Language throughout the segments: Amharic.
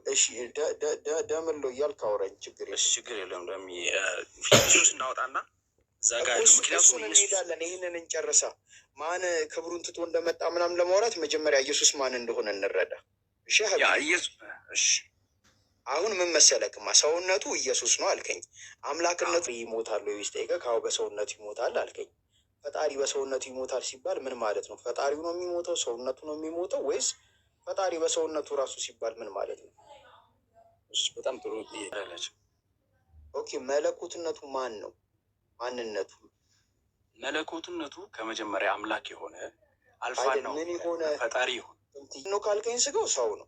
እሺ ደምሎ እያልክ አውራኝ፣ ችግር የለም። ፊልሱስ እናወጣና እዛ ጋር እሱን እንሄዳለን። ይህንን እንጨርሳ። ማን ክብሩን ትቶ እንደመጣ ምናምን ለማውራት መጀመሪያ ኢየሱስ ማን እንደሆነ እንረዳ። እሺ አሁን ምን መሰለክማ፣ ሰውነቱ ኢየሱስ ነው አልከኝ። አምላክነቱ ይሞታል ወይስ ጠይቀህ? ካው በሰውነቱ ይሞታል አልከኝ። ፈጣሪ በሰውነቱ ይሞታል ሲባል ምን ማለት ነው? ፈጣሪው ነው የሚሞተው? ሰውነቱ ነው የሚሞተው? ወይስ ፈጣሪ በሰውነቱ ራሱ ሲባል ምን ማለት ነው? በጣም ጥሩ ያለች። ኦኬ፣ መለኮትነቱ ማን ነው? ማንነቱ መለኮትነቱ ከመጀመሪያ አምላክ የሆነ አልፋ ነው። ምን የሆነ ፈጣሪ ይሁን ነው ካልከኝ፣ ስጋው ሰው ነው።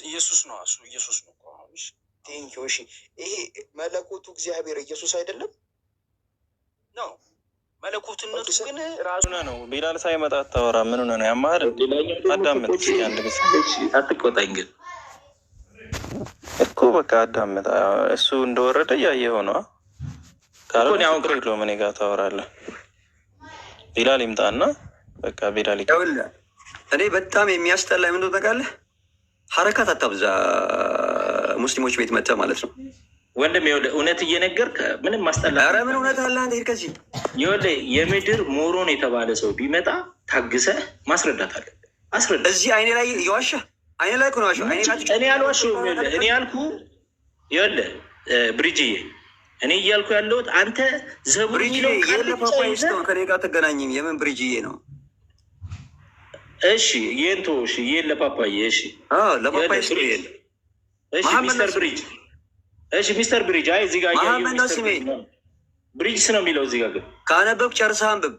ኢየሱስ ነው። እሱ ኢየሱስ ነው። ቴንኪው። እሺ ይሄ መለኮቱ እግዚአብሔር ኢየሱስ አይደለም ነው? መለኮትነቱ ግን ራሱ ነው። ቢላል ሳይመጣ አታወራ። ምን ሆነ ነው ያማር? አዳምጥ አንድ ጊዜ። አትቆጣኝ ግን እኮ በቃ አዳምጥ። እሱ እንደወረደ እያየኸው ነው። ካልሆነ ያው ግሬድ ነው። ምን ጋር ታወራለህ? ቢላል ይምጣና በቃ ቢላል ይኸውልህ፣ እኔ በጣም የሚያስጠላ ምን ታውቃለህ? ሀረካት አታብዛ። ሙስሊሞች ቤት መጥተህ ማለት ነው ወንድም። ይኸውልህ እውነት እየነገርክ ምንም ማስጠላ። ኧረ ምን እውነት አለ አንተ? ሄድ ከዚህ። ይኸውልህ የምድር ሞሮን የተባለ ሰው ቢመጣ ታግሰህ ማስረዳት አለ። አስረዳ። እዚህ አይኔ ላይ እየዋሸህ አይኔ ላይ እኮ ነው ዋሸህ። እኔ አልዋሸሁም። ይኸውልህ እኔ ያልኩ ይኸውልህ ብሪጅዬ፣ እኔ እያልኩ ያለሁት አንተ ዘቡር የሚለው የለፓፓይስ ነው። ከኔ ጋር ተገናኝም። የምን ብሪጅዬ ነው? እሺ የንቶ እሺ ይሄን ለፓፓዬ እሺ ለፓፓዬ ስለ ይሄን እሺ ሚስተር ብሪጅ እሺ ሚስተር ብሪጅ አይ እዚህ ጋር መሐመድ ነው ስሜ። ብሪጅስ ነው የሚለው እዚህ ጋር ግን ካነበብክ ጨርሰህ አንብብ።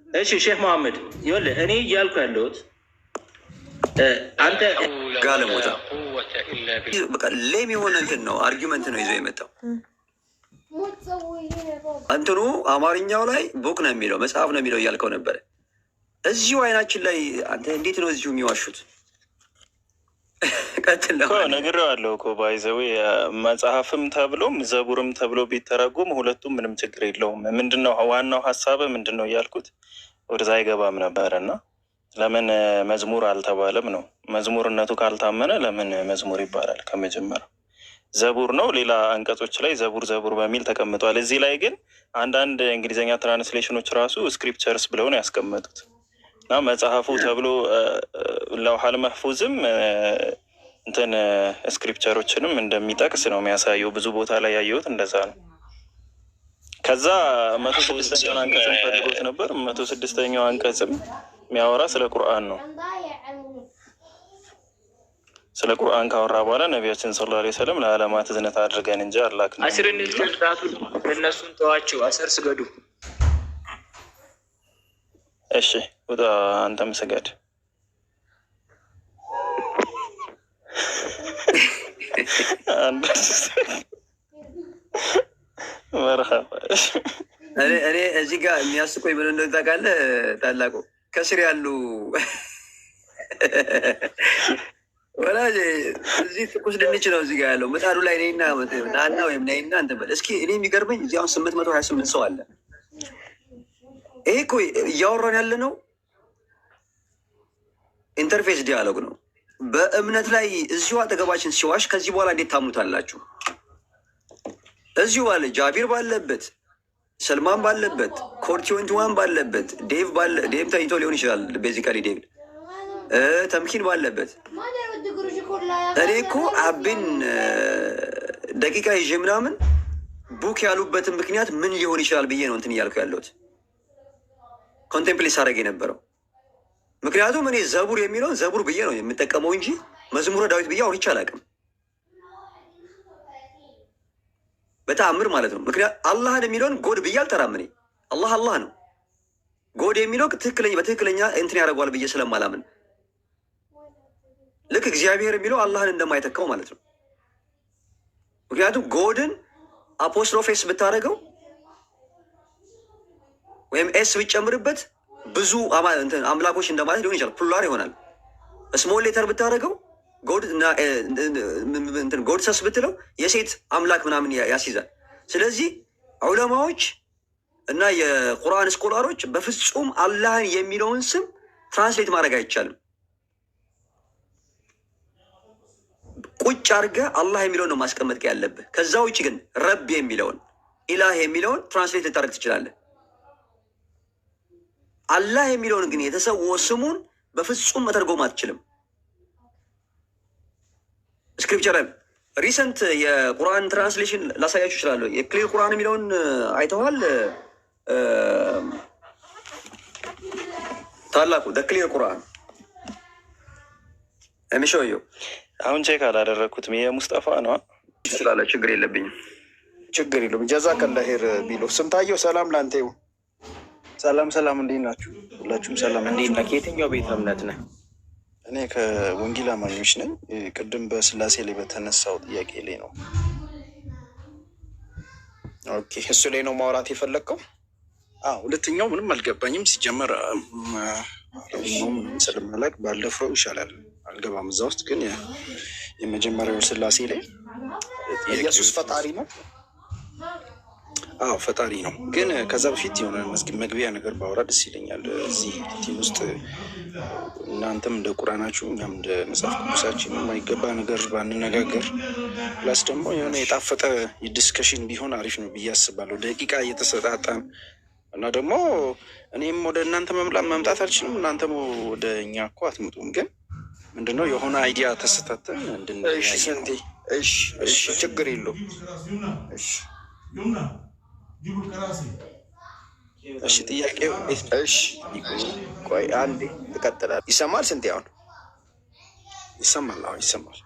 እሺ ሼህ መሐመድ ይኸውልህ እኔ እያልኩ ያለሁት አንተ ጋለሞታ በቃ ሌም የሆነ እንትን ነው አርጊመንት ነው ይዞ የመጣው። እንትኑ አማርኛው ላይ ቡክ ነው የሚለው መጽሐፍ ነው የሚለው እያልከው ነበረ። እዚሁ አይናችን ላይ አንተ እንዴት ነው እዚሁ የሚዋሹት? ቀጥል ነው ነግሬዋለሁ እኮ ባይዘዌ መጽሐፍም ተብሎም ዘቡርም ተብሎ ቢተረጉም ሁለቱም ምንም ችግር የለውም። ምንድነው ዋናው ሀሳብ ምንድነው እያልኩት ወደዛ አይገባም ነበር እና ለምን መዝሙር አልተባለም ነው። መዝሙርነቱ ካልታመነ ለምን መዝሙር ይባላል? ከመጀመሪያው ዘቡር ነው። ሌላ አንቀጾች ላይ ዘቡር በሚል ተቀምጧል። እዚህ ላይ ግን አንዳንድ እንግሊዝኛ ትራንስሌሽኖች ራሱ ስክሪፕቸርስ ብለው ነው ያስቀመጡት እና መጽሐፉ ተብሎ ለውሐል መሕፉዝም እንትን ስክሪፕቸሮችንም እንደሚጠቅስ ነው የሚያሳየው። ብዙ ቦታ ላይ ያየሁት እንደዛ ነው። ከዛ 106ኛው አንቀጽም ፈልጎት ነበር። 106ኛው አንቀጽም የሚያወራ ስለ ቁርአን ነው። ስለ ቁርአን ካወራ በኋላ ነቢያችን ሰለላሁ ዐለይሂ ወሰለም ለዓለማት እዝነት አድርገን እንጂ አላክንም። አስርን ልትዳቱ እነሱን ተዋቸው፣ አሰር ስገዱ። እሺ ውጣ፣ አንተም ስገድ። መርሀባ። እኔ እዚህ ጋር የሚያስቆኝ ምን እንደሆነ ታውቃለህ? ታላቁ ከስር ያሉ ወላጅ እዚህ ትኩስ ድንች ነው እዚህ ጋር ያለው ምጣዱ ላይ ነይና ናና ወይም ነይና እንትን በል እስኪ። እኔ የሚገርመኝ እዚህ አሁን 828 ሰው አለ። ይሄ እኮ እያወራን ያለ ነው ኢንተርፌስ ዲያሎግ ነው። በእምነት ላይ እዚሁ አጠገባችን ሲዋሽ ከዚህ በኋላ እንዴት ታምኑታላችሁ? እዚሁ ባለ ጃቢር ባለበት፣ ሰልማን ባለበት፣ ኮርቲወንቲዋን ባለበት፣ ዴቭ ተኝቶ ሊሆን ይችላል። ቤዚካሊ ዴቭ ተምኪን ባለበት እኔ እኮ አቤን ደቂቃ ይዤ ምናምን ቡክ ያሉበትን ምክንያት ምን ሊሆን ይችላል ብዬ ነው እንትን እያልኩ ያለሁት ኮንቴምፕሌት ሳደርግ የነበረው። ምክንያቱም እኔ ዘቡር የሚለውን ዘቡር ብዬ ነው የምጠቀመው እንጂ መዝሙረ ዳዊት ብዬ አውርቼ አላውቅም። በተአምር ማለት ነው። ምክንያት አላህን የሚለውን ጎድ ብዬ አልጠራም። እኔ አላህ ነው። ጎድ የሚለው በትክክለኛ እንትን ያደርገዋል ብዬ ስለማላምን ልክ እግዚአብሔር የሚለው አላህን እንደማይተካው ማለት ነው። ምክንያቱም ጎድን አፖስትሮፌስ ብታደርገው ወይም ኤስ ብትጨምርበት ብዙ አምላኮች እንደማለት ሊሆን ይችላል። ፕሉራል ይሆናል። ስሞል ሌተር ብታደርገው ጎድሰስ ብትለው የሴት አምላክ ምናምን ያስይዛል። ስለዚህ ዑለማዎች እና የቁርአን ስኮላሮች በፍጹም አላህን የሚለውን ስም ትራንስሌት ማድረግ አይቻልም። ቁጭ አድርገህ አላህ የሚለውን ነው ማስቀመጥ ያለብህ። ከዛ ውጭ ግን ረብ የሚለውን ኢላህ የሚለውን ትራንስሌት ልታደርግ ትችላለህ። አላህ የሚለውን ግን የተሰወ ስሙን በፍጹም መተርጎም አትችልም። ስክሪፕቸራል ሪሰንት የቁርአን ትራንስሌሽን ላሳያችሁ እችላለሁ። የክሊር ቁርአን የሚለውን አይተዋል? ታላቁ ክሊር ቁርአን የሚሸየው አሁን ቼክ አላደረግኩትም። የሙስጠፋ ነው ስላለ ችግር የለብኝም። ችግር የለውም። ጀዛከላ ኸይር ቢሎ ስንታየው ሰላም ላንተ ይሁን። ሰላም ሰላም፣ እንዴት ናችሁ? ሁላችሁም ሰላም። እንዴት ነህ? ከየትኛው ቤተ እምነት ነህ? እኔ ከወንጌል አማኞች ነኝ። ቅድም በስላሴ ላይ በተነሳው ጥያቄ ላይ ነው። ኦኬ፣ እሱ ላይ ነው ማውራት የፈለግከው? ሁለተኛው ምንም አልገባኝም። ሲጀመር ስለማላቅ ባለፈው ይሻላል አልገባም እዛ ውስጥ። ግን የመጀመሪያው ስላሴ ላይ ኢየሱስ ፈጣሪ ነው። ፈጣሪ ነው። ግን ከዛ በፊት የሆነ መግቢያ ነገር ባወራ ደስ ይለኛል። እዚህ ቲም ውስጥ እናንተም እንደ ቁራናችሁ እኛም እንደ መጽሐፍ ቅዱሳችን የማይገባ ነገር ባንነጋገር፣ ፕላስ ደግሞ የሆነ የጣፈጠ ዲስከሽን ቢሆን አሪፍ ነው ብዬ አስባለሁ። ደቂቃ እየተሰጣጣን እና ደግሞ እኔም ወደ እናንተ መምጣት አልችልም፣ እናንተም ወደ እኛ እኮ አትመጡም። ግን ምንድነው የሆነ አይዲያ ተሰታተን ስንቴ እሺ፣ ችግር የለውም። እሺ፣ ጥያቄው እሺ፣ ቆይ አንዴ ትቀጥላለህ። ይሰማል? ስንቴ አሁን ይሰማል? ይሰማል።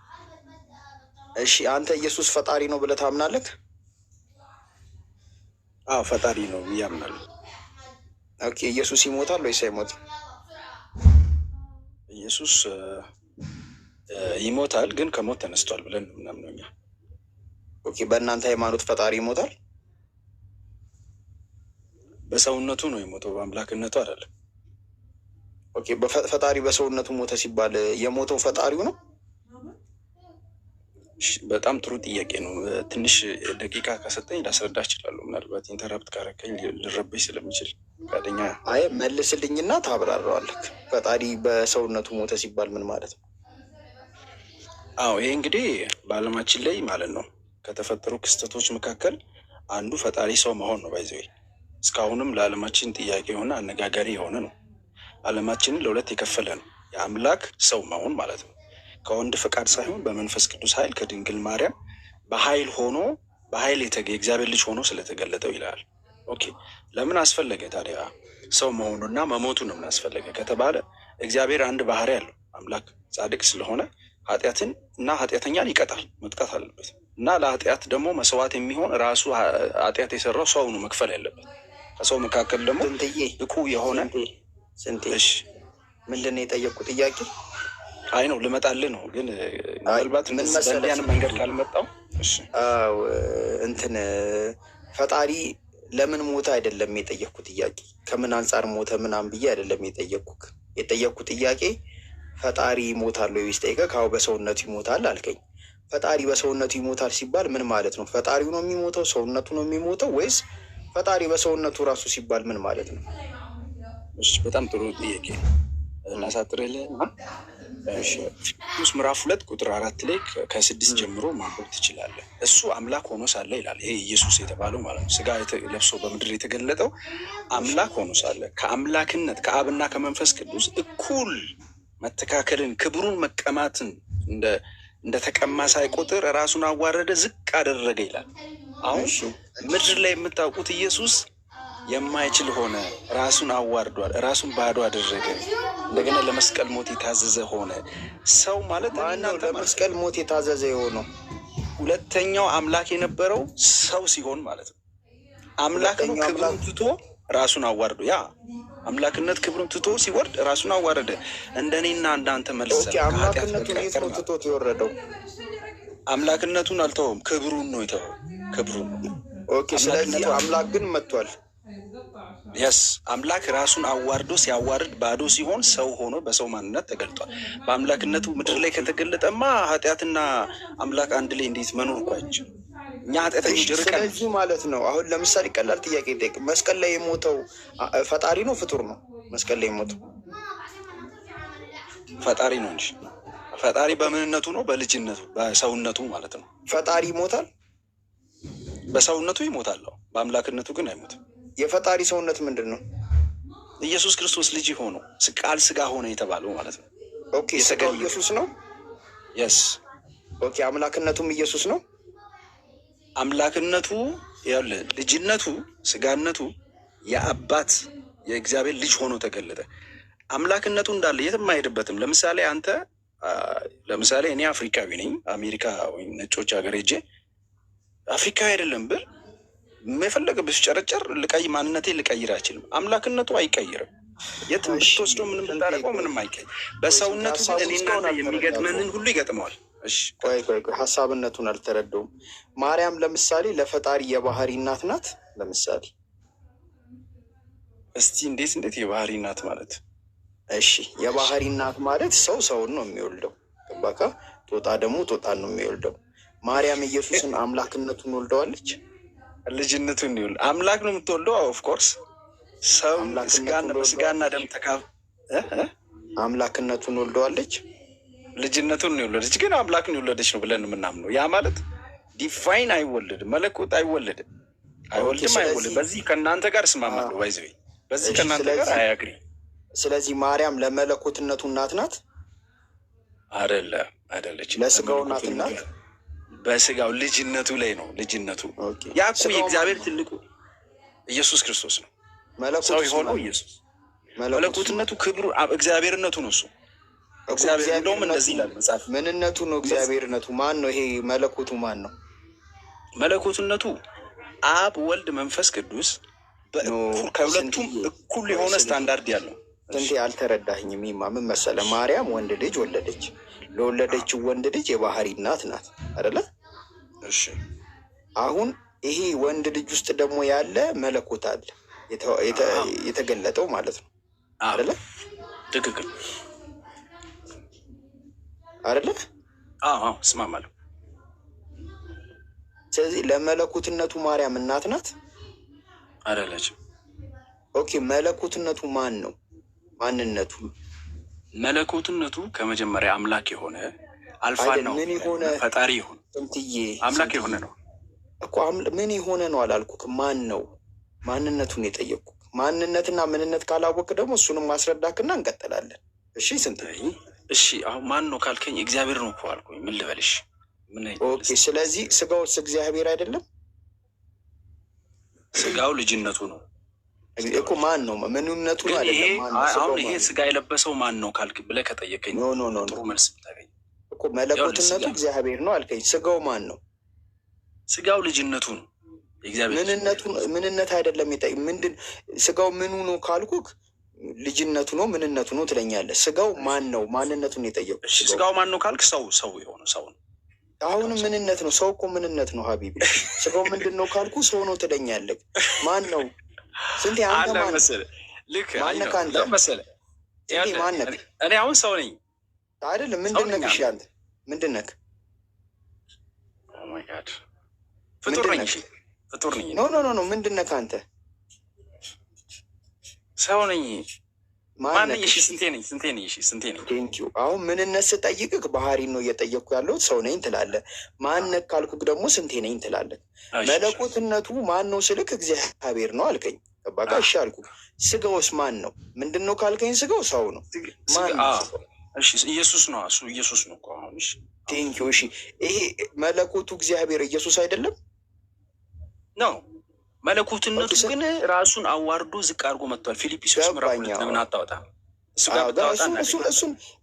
እሺ፣ አንተ ኢየሱስ ፈጣሪ ነው ብለህ ታምናለህ? ፈጣሪ ነው ያምናል። ኦኬ፣ ኢየሱስ ይሞታል ወይስ አይሞትም? ኢየሱስ ይሞታል፣ ግን ከሞት ተነስቷል ብለን ነው ምናምነው እኛ። ኦኬ፣ በእናንተ ሃይማኖት ፈጣሪ ይሞታል? በሰውነቱ ነው የሞተው፣ በአምላክነቱ አይደለም። ኦኬ፣ ፈጣሪ በሰውነቱ ሞተ ሲባል የሞተው ፈጣሪው ነው? በጣም ጥሩ ጥያቄ ነው። ትንሽ ደቂቃ ከሰጠኝ ላስረዳ እችላለሁ። ምናልባት ኢንተራፕት ካረከኝ ልረበሽ ስለሚችል ፈቃደኛ? አይ መልስልኝና ታብራራዋለህ። ፈጣሪ በሰውነቱ ሞተ ሲባል ምን ማለት ነው? ይሄ እንግዲህ በዓለማችን ላይ ማለት ነው ከተፈጠሩ ክስተቶች መካከል አንዱ ፈጣሪ ሰው መሆን ነው። ባይዘ እስካሁንም ለዓለማችን ጥያቄ የሆነ አነጋጋሪ የሆነ ነው። ዓለማችንን ለሁለት የከፈለ ነው። የአምላክ ሰው መሆን ማለት ነው። ከወንድ ፈቃድ ሳይሆን በመንፈስ ቅዱስ ኃይል ከድንግል ማርያም በኃይል የእግዚአብሔር ልጅ ሆኖ ስለተገለጠው ይላል። ኦኬ፣ ለምን አስፈለገ ታዲያ ሰው መሆኑና መሞቱ ነው? ምን አስፈለገ ከተባለ እግዚአብሔር አንድ ባህሪ ያለው አምላክ ጻድቅ ስለሆነ ኃጢአትን እና ኃጢአተኛን ይቀጣል፣ መቅጣት አለበት። እና ለኃጢአት ደግሞ መስዋዕት የሚሆን ራሱ ኃጢአት የሰራው ሰው ነው መክፈል ያለበት። ከሰው መካከል ደግሞ ብቁ የሆነ ስንቴሽ ምንድን ነው የጠየቁ ጥያቄ? አይ ነው ልመጣልህ ነው። ግን ምናልባት በእንዲያን መንገድ ካልመጣው እንትን ፈጣሪ ለምን ሞተ አይደለም የጠየቅኩ ጥያቄ። ከምን አንጻር ሞተ ምናምን ብዬ አይደለም የጠየቅኩ ጥያቄ። ፈጣሪ ይሞታል ወይ ስጠይቀህ ካው በሰውነቱ ይሞታል አልከኝ። ፈጣሪ በሰውነቱ ይሞታል ሲባል ምን ማለት ነው? ፈጣሪው ነው የሚሞተው? ሰውነቱ ነው የሚሞተው? ወይስ ፈጣሪ በሰውነቱ ራሱ ሲባል ምን ማለት ነው? በጣም ጥሩ ጥያቄ እናሳጥርልህ። ፊልጵስዩስ ምዕራፍ 2 ቁጥር 4 ላይ ከ6 ጀምሮ ማንበብ ትችላለህ። እሱ አምላክ ሆኖ ሳለ ይላል። ይሄ ኢየሱስ የተባለው ማለት ነው። ስጋ ለብሶ በምድር የተገለጠው አምላክ ሆኖ ሳለ ከአምላክነት ከአብና ከመንፈስ ቅዱስ እኩል መተካከልን፣ ክብሩን መቀማትን እንደ ተቀማ ሳይቆጥር ራሱን አዋረደ፣ ዝቅ አደረገ ይላል። አሁን ምድር ላይ የምታውቁት ኢየሱስ የማይችል ሆነ፣ ራሱን አዋርዷል፣ ራሱን ባዶ አደረገ። እንደገና ለመስቀል ሞት የታዘዘ ሆነ። ሰው ማለት ማነው ለመስቀል ሞት የታዘዘ የሆነው? ሁለተኛው አምላክ የነበረው ሰው ሲሆን ማለት ነው። አምላክ ነው፣ ክብሩን ትቶ ራሱን አዋርዶ፣ ያ አምላክነት ክብሩን ትቶ ሲወርድ ራሱን አዋረደ። እንደኔና እንዳንተ መልሰ አምላክነቱን የት ነው ትቶት የወረደው? አምላክነቱን አልተወም፣ ክብሩን ነው የተወው። ክብሩን ነው። ኦኬ፣ ስለዚህ አምላክ ግን መጥቷል። የስ አምላክ ራሱን አዋርዶ ሲያዋርድ ባዶ ሲሆን ሰው ሆኖ በሰው ማንነት ተገልጧል። በአምላክነቱ ምድር ላይ ከተገለጠማ ኃጢአትና አምላክ አንድ ላይ እንዴት መኖር እኮ አይችልም። እኛ ኃጢአተኞች ርቀን። ስለዚህ ማለት ነው አሁን ለምሳሌ ቀላል ጥያቄ ጠይቅ። መስቀል ላይ የሞተው ፈጣሪ ነው ፍጡር ነው? መስቀል ላይ የሞተው ፈጣሪ ነው እንጂ ፈጣሪ በምንነቱ ነው? በልጅነቱ በሰውነቱ ማለት ነው። ፈጣሪ ይሞታል? በሰውነቱ ይሞታል፣ በአምላክነቱ ግን አይሞትም። የፈጣሪ ሰውነት ምንድን ነው? ኢየሱስ ክርስቶስ ልጅ ሆኖ ቃል ስጋ ሆነ የተባለው ማለት ነው። ኦኬ፣ ስጋው ኢየሱስ ነው። የስ ኦኬ፣ አምላክነቱም ኢየሱስ ነው። አምላክነቱ ያለ ልጅነቱ ስጋነቱ የአባት የእግዚአብሔር ልጅ ሆኖ ተገለጠ። አምላክነቱ እንዳለ የትም አይሄድበትም። ለምሳሌ እኔ አፍሪካዊ ነኝ፣ አሜሪካ ወይም ነጮች ሀገር ሄጄ አፍሪካዊ አይደለም ብል የፈለገ ብስጨረጨር ማንነቴ ልቀይር አይችልም። አምላክነቱ አይቀይርም። የትም ብትወስዶ ምንም ብታደርገው ምንም አይቀይር። በሰውነቱ ግን እኔና የሚገጥመንን ሁሉ ይገጥመዋል። ቆይ ሀሳብነቱን አልተረዳውም። ማርያም ለምሳሌ ለፈጣሪ የባህሪ እናት ናት። ለምሳሌ እስቲ እንዴት የባህሪ እናት ማለት? እሺ የባህሪ እናት ማለት ሰው ሰውን ነው የሚወልደው። ገባካ? ጦጣ ደግሞ ጦጣን ነው የሚወልደው። ማርያም ኢየሱስን አምላክነቱን ወልደዋለች። ልጅነቱን ይወልድ አምላክ ነው የምትወልደው። ኦፍኮርስ ሰው ስጋና ደም አምላክነቱን ወልደዋለች። ልጅነቱን ነው የወለደች፣ ግን አምላክን የወለደች ነው ብለን የምናምነው። ያ ማለት ዲፋይን አይወለድም፣ መለኮት አይወለድም፣ አይወልድም። በዚህ ከእናንተ ጋር እስማማለሁ። ባይዘዌ በዚህ ከእናንተ ጋር አያግሪ። ስለዚህ ማርያም ለመለኮትነቱ እናት ናት አይደለች። ለስጋው እናት ናት። በስጋው ልጅነቱ ላይ ነው። ልጅነቱ ያ እኮ የእግዚአብሔር ትልቁ ኢየሱስ ክርስቶስ ነው። ሰው የሆነው ኢየሱስ መለኮትነቱ ክብሩ እግዚአብሔርነቱ ነው። እሱ እግዚአብሔር እንደውም እንደዚህ ይላል መጽሐፍ። ምንነቱ ነው እግዚአብሔርነቱ። ማን ነው ይሄ መለኮቱ? ማን ነው መለኮትነቱ? አብ፣ ወልድ፣ መንፈስ ቅዱስ ከሁለቱም እኩል የሆነ ስታንዳርድ ያለው። እንዴ አልተረዳኝም። ምን መሰለ፣ ማርያም ወንድ ልጅ ወለደች። ለወለደችው ወንድ ልጅ የባህሪ እናት ናት አይደለ? እሺ አሁን ይሄ ወንድ ልጅ ውስጥ ደግሞ ያለ መለኮት አለ የተገለጠው ማለት ነው አይደለ? ትክክል አይደለ? እስማማለሁ። ስለዚህ ለመለኮትነቱ ማርያም እናት ናት አይደለችም? ኦኬ፣ መለኮትነቱ ማን ነው? ማንነቱ መለኮትነቱ ከመጀመሪያ አምላክ የሆነ አልፋና ፈጣሪ የሆነ አምላክ የሆነ ነው እኮ። ምን የሆነ ነው አላልኩክ? ማን ነው? ማንነቱን የጠየቅኩ። ማንነትና ምንነት ካላወቅ ደግሞ እሱንም ማስረዳክና እንቀጥላለን። እሺ እሺ አሁን ማን ነው ካልከኝ እግዚአብሔር ነው እኮ አልኩኝ። ምን ልበልሽ? ኦኬ፣ ስለዚህ ስጋውስ እግዚአብሔር አይደለም? ስጋው ልጅነቱ ነው እኮ። ማን ነው? ምንነቱ ነው አይደለም? አሁን ይሄ ስጋ የለበሰው ማን ነው ካልክ ብለህ ከጠየቀኝ ጥሩ መልስ ብታገኝ እኮ። መለኮትነቱ እግዚአብሔር ነው አልከኝ። ስጋው ማን ነው? ስጋው ልጅነቱ ነው። ምንነት አይደለም። ምንድን ስጋው ምኑ ነው ካልኩክ ልጅነቱ ነው ምንነቱ ነው ትለኛለህ። ስጋው ማን ነው? ማንነቱን የጠየቁ። ስጋው ማን ነው ካልክ ሰው የሆነ ሰው ነው። አሁንም ምንነት ነው። ሰው እኮ ምንነት ነው ሀቢቢ። ስጋው ምንድን ነው ካልኩ ሰው ነው ትለኛለህ። ማን ነው? ስንቴ አንተ ማን መሰለህ? ልክ ማነህ? አንተ መሰለህ? ስንቴ ማነህ? እኔ አሁን ሰው ነኝ አይደለም? ምንድን ነህ? እሺ አንተ ምንድን ነህ? ፍጡር ነኝ። ፍጡር ነኝ። ኖ ምንድን ነህ አንተ? ሰው ነኝ። ማነኝ? እሺ ስንቴ ነኝ? ቴንኪው። አሁን ምንነት ስጠይቅህ ባህሪን ነው እየጠየቅኩ ያለሁት። ሰው ነኝ ትላለህ። ማነህ ካልኩህ ደግሞ ስንቴ ነኝ ትላለህ። መለኮትነቱ ማን ነው ስልክ እግዚአብሔር ነው አልከኝ። በቃ እሺ አልኩህ። ስጋውስ ማን ነው? ምንድን ነው ካልከኝ ስጋው ሰው ነው። ማን ነው? ኢየሱስ ነው። እሱ ኢየሱስ ነው እኮ አሁን። እሺ ቴንኪው። እሺ ይሄ መለኮቱ እግዚአብሔር ኢየሱስ አይደለም ነው? መለኮትነቱ ግን ራሱን አዋርዶ ዝቅ አድርጎ መጥቷል። ፊልጵስዩስ ምዕራፍ 2 ለምን አታወጣም?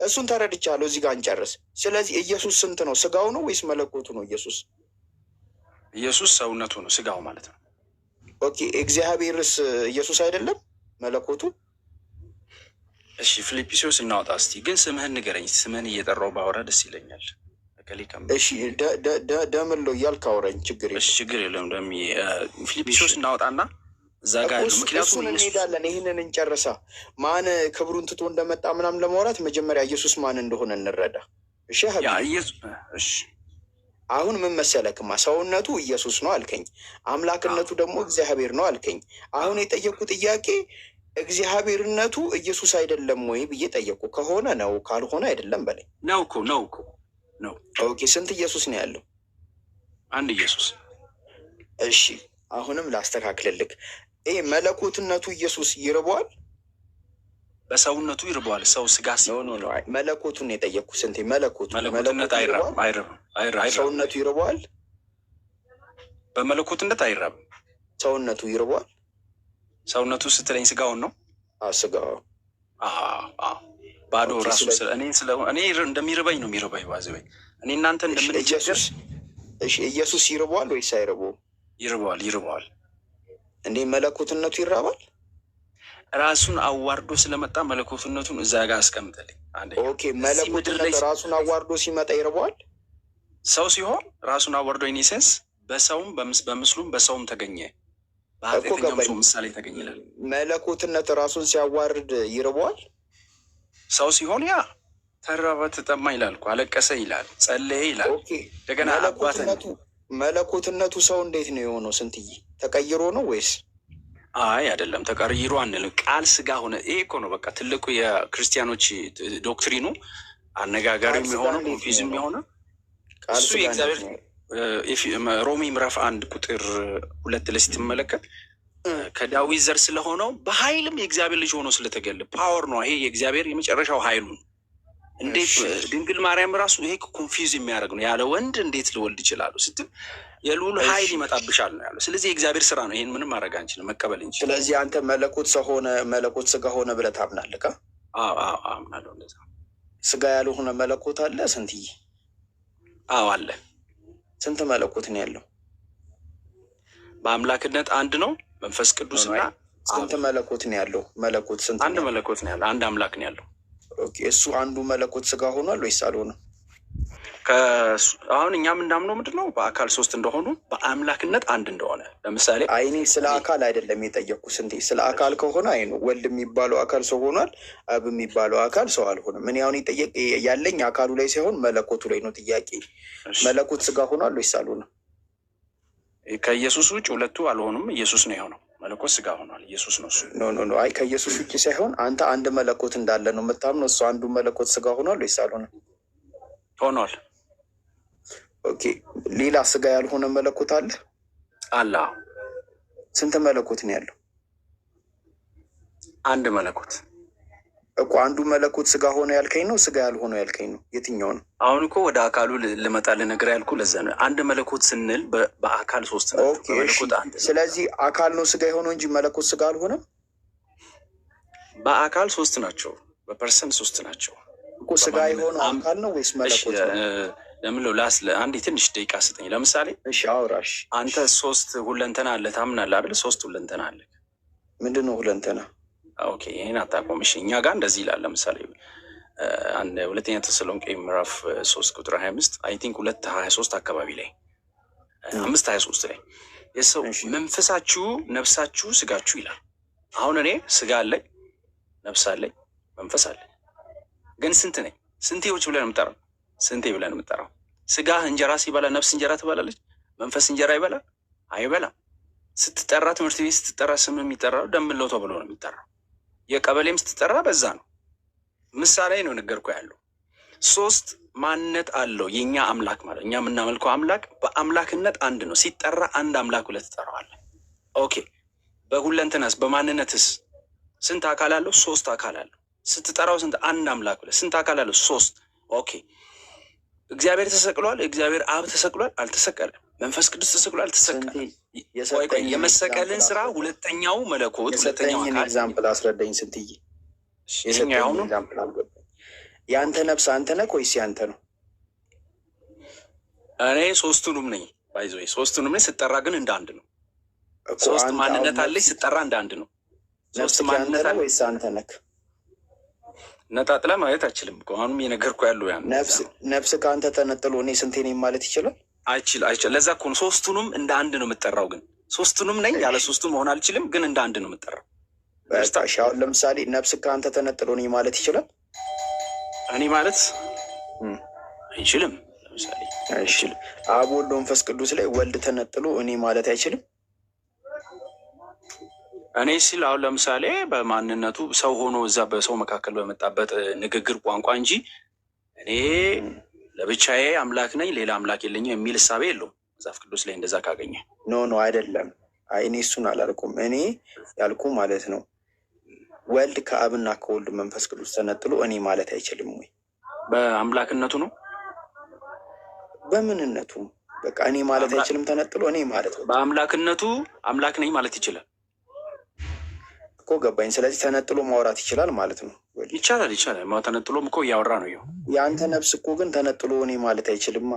እሱን ተረድቻለሁ። እዚህ ጋር እንጨርስ። ስለዚህ ኢየሱስ ስንት ነው? ስጋው ነው ወይስ መለኮቱ ነው? ኢየሱስ ሰውነቱ ነው፣ ስጋው ማለት ነው። ኦኬ፣ እግዚአብሔርስ ኢየሱስ አይደለም መለኮቱ? እሺ ፊልጵስዩስ እናወጣ እስቲ። ግን ስምህን ንገረኝ። ስምህን እየጠራው ባወራ ደስ ይለኛል። እሺ ደምለው እያልክ አውራኝ። ችግር የለም። ፊልጵስዩስ እናወጣና እዛ ጋር ምክንያቱም እንሄዳለን። ይህንን እንጨርሳ። ማን ክብሩን ትቶ እንደመጣ ምናምን ለማውራት መጀመሪያ ኢየሱስ ማን እንደሆነ እንረዳ። እሺ አሁን ምን መሰለክማ፣ ሰውነቱ ኢየሱስ ነው አልከኝ፣ አምላክነቱ ደግሞ እግዚአብሔር ነው አልከኝ። አሁን የጠየቁ ጥያቄ እግዚአብሔርነቱ ኢየሱስ አይደለም ወይ ብዬ ጠየቁ። ከሆነ ነው፣ ካልሆነ አይደለም በላይ ነው እኮ ነው። ኦኬ፣ ስንት ኢየሱስ ነው ያለው? አንድ ኢየሱስ። እሺ አሁንም ላስተካክልልክ። ይሄ መለኮትነቱ ኢየሱስ ይርበዋል? በሰውነቱ ይርበዋል። ሰው ስጋ ኖ መለኮቱን የጠየቅኩ ስንቴ። መለኮትነት አይራብም። ሰውነቱ ይርበዋል? በመለኮትነት አይራብም። ሰውነቱ ይርበዋል? ሰውነቱ ስትለኝ ስጋውን ነው። ስጋው ባዶ ራሱ እኔ እንደሚርበኝ ነው የሚርበኝ። ባዘወይ እኔ እናንተ እንደምንቸገር። እሺ ኢየሱስ ይርበዋል ወይስ አይርበውም? ይርበዋል። እንዴ መለኮትነቱ ይራባል? ራሱን አዋርዶ ስለመጣ መለኮትነቱን እዛ ጋር አስቀምጠልኝ። ኦኬ መለኮትነት ራሱን አዋርዶ ሲመጣ ይርበዋል? ሰው ሲሆን ራሱን አዋርዶ ኢኒሴንስ በሰውም በምስሉም በሰውም ተገኘ፣ በኃጢአተኛውም ሰው ምሳሌ ተገኝላል። መለኮትነት ራሱን ሲያዋርድ ይርበዋል? ሰው ሲሆን ያ ተራበ ተጠማ ይላል እኮ፣ አለቀሰ ይላል፣ ጸለየ ይላል። እንደገና መለኮትነቱ ሰው እንዴት ነው የሆነው? ስንትዬ ተቀይሮ ነው ወይስ? አይ አይደለም፣ ተቀይሮ አንልም። ቃል ስጋ ሆነ። ይሄ እኮ ነው በቃ ትልቁ የክርስቲያኖች ዶክትሪኑ፣ አነጋጋሪም የሆነ ኮንፊዝም የሆነ እሱ የእግዚአብሔር ሮሜ ምዕራፍ 1:2 ላይ ስትመለከት ከዳዊት ዘር ስለሆነው በኃይልም የእግዚአብሔር ልጅ ሆኖ ስለተገለ ፓወር ነው። ይሄ የእግዚአብሔር የመጨረሻው ኃይሉ ነው። እንዴት ድንግል ማርያም ራሱ ይሄ ኮንፊውዝ የሚያደርግ ነው። ያለ ወንድ እንዴት ልወልድ ይችላሉ ስትል የልዑል ኃይል ይመጣብሻል ነው ያለው። ስለዚህ የእግዚአብሔር ስራ ነው። ይሄን ምንም ማድረግ አንችልም፣ መቀበል እንጂ። ስለዚህ አንተ መለኮት ሰው ሆነ መለኮት ስጋ ሆነ ብለህ ታምናለህ? አምናለሁ። እንደዛ ስጋ ያልሆነ መለኮት አለ ስንትዬ? አለ። ስንት መለኮት ነው ያለው? በአምላክነት አንድ ነው መንፈስ ቅዱስና። ስንት መለኮት ነው ያለው? መለኮት ስንት? አንድ መለኮት ነው ያለው። አንድ አምላክ ነው ያለው። ኦኬ እሱ አንዱ መለኮት ስጋ ሆኗል ወይስ አልሆነም? አሁን እኛም እንዳምነው ምንድን ነው በአካል ሶስት እንደሆኑ በአምላክነት አንድ እንደሆነ። ለምሳሌ አይኔ ስለ አካል አይደለም የጠየቅኩ ስንቴ። ስለ አካል ከሆነ አይ ነው ወልድ የሚባለው አካል ሰው ሆኗል፣ አብ የሚባለው አካል ሰው አልሆነም። እኔ አሁን የጠየቅ ያለኝ አካሉ ላይ ሳይሆን መለኮቱ ላይ ነው ጥያቄ። መለኮት ስጋ ሆኗል ወይስ አልሆነም? ከኢየሱስ ውጭ ሁለቱ አልሆኑም። ኢየሱስ ነው የሆነው። መለኮት ስጋ ሆኗል። ኢየሱስ ነው እሱ። ኖ አይ ከኢየሱስ ውጭ ሳይሆን አንተ አንድ መለኮት እንዳለ ነው የምታምነው። እሱ አንዱ መለኮት ስጋ ሆኗል ወይስ አልሆነም? ሆኗል። ኦኬ ሌላ ስጋ ያልሆነ መለኮት አለ? አላ ስንት መለኮት ነው ያለው? አንድ መለኮት እኮ። አንዱ መለኮት ስጋ ሆነ ያልከኝ ነው ስጋ ያልሆነ ያልከኝ ነው? የትኛው ነው? አሁን እኮ ወደ አካሉ ልመጣ ልነግር ያልኩ ለዛ ነው። አንድ መለኮት ስንል በአካል ሶስት ነው። በመለኮት አንድ። ስለዚህ አካል ነው ስጋ የሆነው እንጂ መለኮት ስጋ አልሆነም። በአካል ሶስት ናቸው፣ በፐርሰንት ሶስት ናቸው እኮ። ስጋ የሆነው አካል ነው ወይስ መለኮት ነው? ለምን አንድ ትንሽ ደቂቃ ስጠኝ። ለምሳሌ እሺ አውራሽ። አንተ ሶስት ሁለንተና አለ ታምናለህ አይደል? ሶስት ሁለንተና አለ። ምንድን ነው ሁለንተና? ኦኬ ይህን አታውቀውም። እሺ እኛ ጋር እንደዚህ ይላል። ለምሳሌ ሁለተኛ ተሰሎንቄ ምዕራፍ 3:25 አይ ቲንክ 2:23 አካባቢ ላይ 5:23 ላይ የሰው መንፈሳችሁ፣ ነፍሳችሁ፣ ስጋችሁ ይላል። አሁን እኔ ስጋ አለኝ፣ ነፍስ አለኝ፣ መንፈስ አለኝ። ግን ስንት ነኝ? ስንቴዎች ብለን የምጠራው? ስንቴ ብለን የምጠራው? ስጋ እንጀራ ሲበላ ነፍስ እንጀራ ትበላለች። መንፈስ እንጀራ ይበላል? አይበላም። ስትጠራ ትምህርት ቤት ስትጠራ ስም የሚጠራው ደምለው ተብሎ ነው የሚጠራው። የቀበሌም ስትጠራ በዛ ነው። ምሳሌ ነው ነገርኩ ያለው። ሶስት ማንነት አለው የእኛ አምላክ ማለት እኛ የምናመልከው አምላክ በአምላክነት አንድ ነው። ሲጠራ አንድ አምላክ ብለህ ትጠራዋለህ። ኦኬ በሁለንተናስ በማንነትስ ስንት አካል አለው? ሶስት አካል አለው። ስትጠራው ስንት? አንድ አምላክ ብለህ ስንት አካል አለው? ሶስት። ኦኬ እግዚአብሔር ተሰቅሏል። እግዚአብሔር አብ ተሰቅሏል? አልተሰቀለም። መንፈስ ቅዱስ ተሰቅሏል? አልተሰቀለም። የመሰቀልን ስራ ሁለተኛው መለኮት ሁለተኛው አካል ኤግዛምፕል አስረዳኝ ስንትዬ። የትኛው ነው? የአንተ ነፍስ አንተ ነህ ወይስ ያንተ ነው? እኔ ሶስቱንም ነኝ። ባይዞ ሶስቱንም ነኝ። ስጠራ ግን እንደ አንድ ነው። ሶስት ማንነት አለች። ስጠራ እንደ አንድ ነው። ሶስት ማንነት አለ ወይስ አንተ ነህ? ነጣጥላ ማየት አችልም። አሁንም የነገርኩ ያለው ያን ነፍስ ከአንተ ተነጥሎ እኔ ስንቴ ነኝ ማለት ይችላል? አይችል። ለዛ እኮ ነው ሶስቱንም እንደ አንድ ነው የምጠራው። ግን ሶስቱንም ነኝ ያለ ሶስቱ መሆን አልችልም። ግን እንደ አንድ ነው የምጠራው። አሁን ለምሳሌ ነፍስ ከአንተ ተነጥሎ እኔ ማለት ይችላል? እኔ ማለት አይችልም። ለምሳሌ አይችልም። አብ ወልድ መንፈስ ቅዱስ ላይ ወልድ ተነጥሎ እኔ ማለት አይችልም? እኔ ሲል አሁን ለምሳሌ በማንነቱ ሰው ሆኖ እዛ በሰው መካከል በመጣበት ንግግር ቋንቋ እንጂ እኔ ለብቻዬ አምላክ ነኝ ሌላ አምላክ የለኝም የሚል እሳቤ የለውም መጽሐፍ ቅዱስ ላይ እንደዛ ካገኘ። ኖ አይደለም። እኔ እሱን አላልኩም። እኔ ያልኩ ማለት ነው ወልድ ከአብና ከወልድ መንፈስ ቅዱስ ተነጥሎ እኔ ማለት አይችልም ወይ? በአምላክነቱ ነው በምንነቱ በቃ እኔ ማለት አይችልም ተነጥሎ እኔ ማለት ነው። በአምላክነቱ አምላክ ነኝ ማለት ይችላል እኮ ገባኝ። ስለዚህ ተነጥሎ ማውራት ይችላል ማለት ነው። ይቻላል ተነጥሎም እኮ እያወራ ነው። ይኸው የአንተ ነፍስ እኮ ግን ተነጥሎ እኔ ማለት አይችልማ።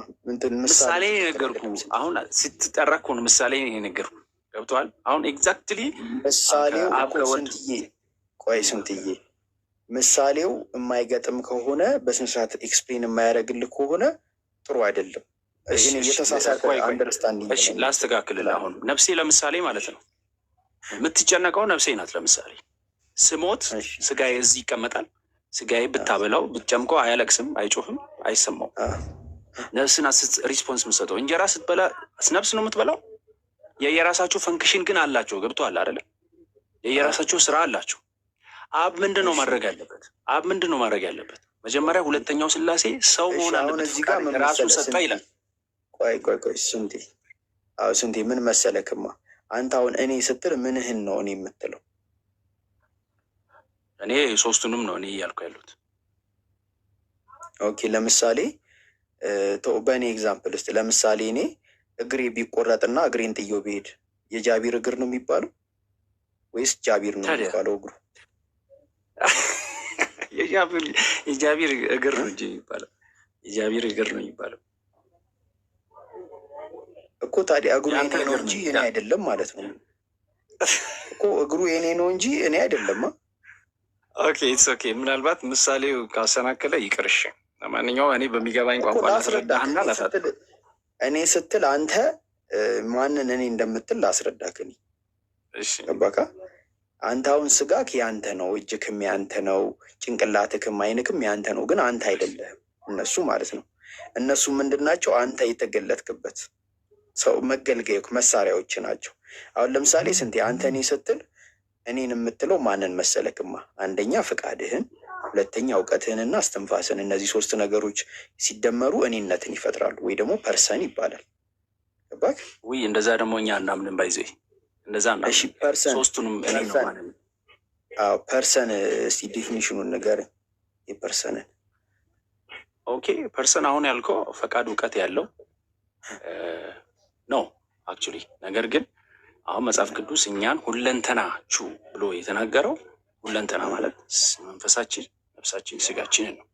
ምሳሌ ነገርኩ። አሁን ስትጠራ እኮ ነው ምሳሌ ነገርኩ። ገብቶሃል? አሁን ኤግዛክትሊ ምሳሌው ስንትዬ ምሳሌው የማይገጥም ከሆነ በስንት ሰዓት ኤክስፕሌን የማያደርግልህ ከሆነ ጥሩ አይደለም። የተሳሳተ አንደርስታንዲንግ ላስተካክልልህ። አሁን ነፍሴ ለምሳሌ ማለት ነው የምትጨነቀው ነፍሴ ናት። ለምሳሌ ስሞት ስጋዬ እዚህ ይቀመጣል። ስጋዬ ብታበላው ብትጨምቀው አያለቅስም፣ አይጮህም፣ አይሰማው። ነፍስን ሪስፖንስ የምትሰጠው እንጀራ ስትበላ ነፍስ ነው የምትበላው። የየራሳቸው ፈንክሽን ግን አላቸው። ገብቶሃል አይደለ? የየራሳቸው ስራ አላቸው። አብ ምንድን ነው ማድረግ ያለበት? መጀመሪያ ሁለተኛው ስላሴ ሰው መሆን አለበት። ራሱን ሰጠ ይላል። ቆይ ስንቴ ምን መሰለክማ፣ አንተ አሁን እኔ ስትል ምንህን ነው እኔ የምትለው? እኔ ሶስቱንም ነው እኔ እያልኩ ያሉት። ኦኬ ለምሳሌ በእኔ ኤግዛምፕል ውስጥ ለምሳሌ እኔ እግሬ ቢቆረጥና እግሬን ጥዬው ብሄድ የጃቢር እግር ነው የሚባለው ወይስ ጃቢር ነው የሚባለው እግሩ? የጃቢር እግር ነው እንጂ የሚባለው የጃቢር እግር ነው የሚባለው እኮ። ታዲያ እግሩ የኔ ነው እንጂ እኔ አይደለም ማለት ነው እኮ። እግሩ የኔ ነው እንጂ እኔ አይደለም። ኦኬ ኢትስ ኦኬ። ምናልባት ምሳሌው ካሰናከለ ይቅርሽ። ለማንኛውም እኔ በሚገባኝ ቋንቋ ላስረዳህና ላሳጥር። እኔ ስትል አንተ ማንን እኔ እንደምትል ላስረዳህ። እኔ ገባካ? አንተ አሁን ስጋክ ያንተ ነው፣ እጅክም ያንተ ነው፣ ጭንቅላትክም አይንክም ያንተ ነው። ግን አንተ አይደለህም እነሱ ማለት ነው። እነሱ ምንድን ናቸው? አንተ የተገለጥክበት ሰው መገልገያክ መሳሪያዎች ናቸው። አሁን ለምሳሌ ስንቴ አንተ እኔ ስትል እኔን የምትለው ማንን መሰለክማ? አንደኛ ፍቃድህን፣ ሁለተኛ እውቀትህንና እስትንፋስን። እነዚህ ሶስት ነገሮች ሲደመሩ እኔነትን ይፈጥራሉ፣ ወይ ደግሞ ፐርሰን ይባላል። ገባክ? ውይ እንደዛ ደግሞ እኛ እናምንም ባይዘ እንደዛ እና ሶስቱንም እኔ ነው ማለት ነው። ፐርሰን እስቲ ዴፊኒሽኑን ንገረኝ የፐርሰንን። ኦኬ ፐርሰን አሁን ያልከው ፈቃድ እውቀት ያለው ነው አክቹሊ። ነገር ግን አሁን መጽሐፍ ቅዱስ እኛን ሁለንተናችሁ ብሎ የተናገረው ሁለንተና ማለት መንፈሳችን፣ ነፍሳችን፣ ስጋችንን ነው።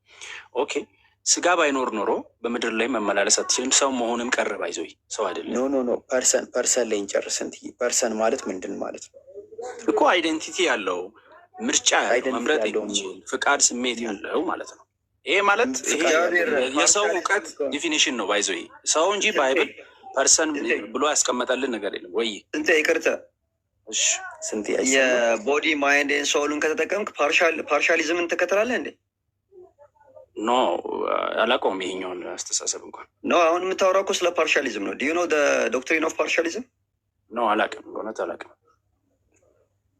ኦኬ ስጋ ባይኖር ኖሮ በምድር ላይ መመላለስ አትችልም። ሰው መሆንም ቀረ። ባይዘው ሰው አይደለም። ኖ ፐርሰን ላይ እንጨርስ። ፐርሰን ማለት ምንድን ማለት ነው እኮ? አይደንቲቲ ያለው ምርጫ ያለው መምረጥ የሚችል ፍቃድ፣ ስሜት ያለው ማለት ነው። ይሄ ማለት የሰው እውቀት ዲፊኒሽን ነው ባይዘው ሰው እንጂ ባይብል ፐርሰን ብሎ ያስቀመጠልን ነገር የለም ወይ? ስንቴ ይቅርታ፣ ስንቴ የቦዲ ማይንድ ሶሉን ከተጠቀምክ ፓርሻሊዝምን ትከተላለህ እንዴ? ኖ አላውቀውም ይሄኛውን አስተሳሰብ እንኳን። ኖ አሁን የምታወራው እኮ ስለ ፓርሻሊዝም ነው። ዲዩ ኖ ዶክትሪን ኦፍ ፓርሻሊዝም? ኖ አላውቅም፣ በእውነት አላውቅም።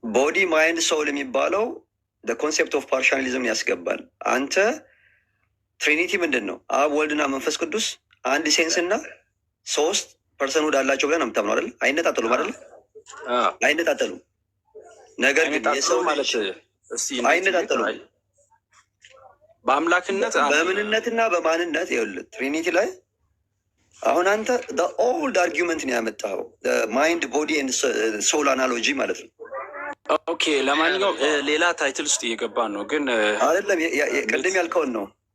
ቦዲ ማይንድ ሶል የሚባለው ኮንሴፕት ኦፍ ፓርሻሊዝምን ያስገባል። አንተ ትሪኒቲ ምንድን ነው? አብ ወልድና መንፈስ ቅዱስ አንድ ሴንስ እና ሶስት ፐርሰን ወደ አላቸው ብለን ነው የምታምነው አይደለ? አይነጣጠሉም አይደለ? አይነጣጠሉም። ነገር ግን የሰው ማለት አይነጣጠሉም። በአምላክነት በምንነትና በማንነት ይኸውልህ፣ ትሪኒቲ ላይ አሁን አንተ ኦልድ አርጊመንት ነው ያመጣኸው፣ ማይንድ ቦዲ ኤንድ ሶል አናሎጂ ማለት ነው። ኦኬ ለማንኛውም ሌላ ታይትል ውስጥ እየገባን ነው ግን አይደለም።